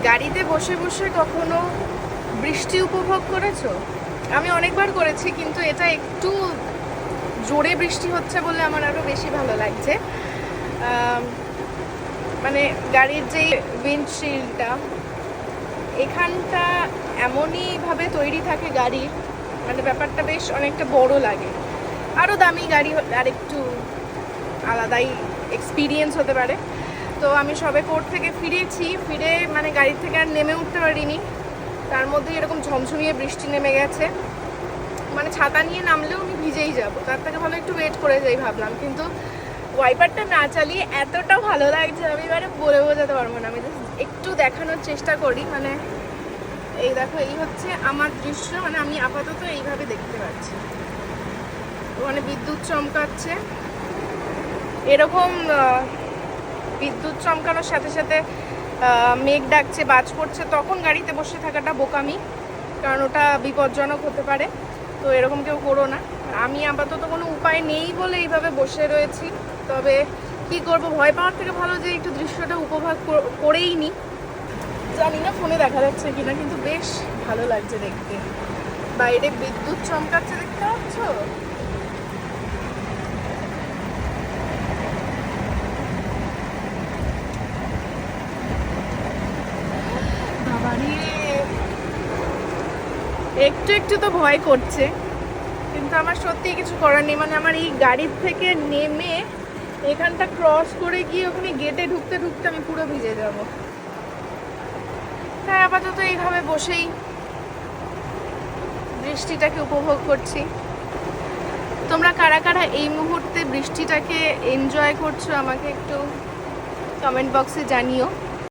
গাড়িতে বসে বসে কখনো বৃষ্টি উপভোগ করেছো? আমি অনেকবার করেছি, কিন্তু এটা একটু জোরে বৃষ্টি হচ্ছে বলে আমার আরও বেশি ভালো লাগছে। মানে গাড়ির যেই উইন্ডশিল্ডটা, এখানটা এমনইভাবে তৈরি থাকে গাড়ির, মানে ব্যাপারটা বেশ অনেকটা বড় লাগে। আরও দামি গাড়ি আর একটু আলাদাই এক্সপিরিয়েন্স হতে পারে। তো আমি সবে কোর্ট থেকে ফিরে মানে গাড়ি থেকে আর নেমে উঠতে পারিনি, তার মধ্যে এরকম ঝমঝমিয়ে বৃষ্টি নেমে গেছে। মানে ছাতা নিয়ে নামলেও আমি ভিজেই যাব, তার থেকে ভালো একটু ওয়েট করে যাই ভাবলাম। কিন্তু ওয়াইপারটা না চালিয়ে এতটা ভালো লাগছে আমি এবারে বলে বোঝাতে পারবো না। আমি একটু দেখানোর চেষ্টা করি। মানে এই দেখো, এই হচ্ছে আমার দৃশ্য, মানে আমি আপাতত এইভাবে দেখতে পাচ্ছি। মানে বিদ্যুৎ চমকাচ্ছে, এরকম বিদ্যুৎ চমকানোর সাথে সাথে মেঘ ডাকছে, বাজ পড়ছে, তখন গাড়িতে বসে থাকাটা বোকামি, কারণ ওটা বিপজ্জনক হতে পারে। তো এরকম কেউ করো না। আমি আপাতত কোনো উপায় নেই বলে এইভাবে বসে রয়েছি। তবে কি করব, ভয় পাওয়ার থেকে ভালো যে একটু দৃশ্যটা উপভোগ করেই নি। জানি না ফোনে দেখা যাচ্ছে কিনা, কিন্তু বেশ ভালো লাগছে দেখতে। বাইরে বিদ্যুৎ চমকাচ্ছে, দেখতে পাচ্ছ? একটু একটু তো ভয় করছে, কিন্তু আমার সত্যি কিছু করার নেই। মানে আমার এই গাড়ির থেকে নেমে এখানটা ক্রস করে গিয়ে ওখানে গেটে ঢুকতে ঢুকতে আমি পুরো ভিজে যাব। তাই আপাতত এইভাবে বসেই বৃষ্টিটাকে উপভোগ করছি। তোমরা কারা কারা এই মুহূর্তে বৃষ্টিটাকে এনজয় করছো আমাকে একটু কমেন্ট বক্সে জানিও।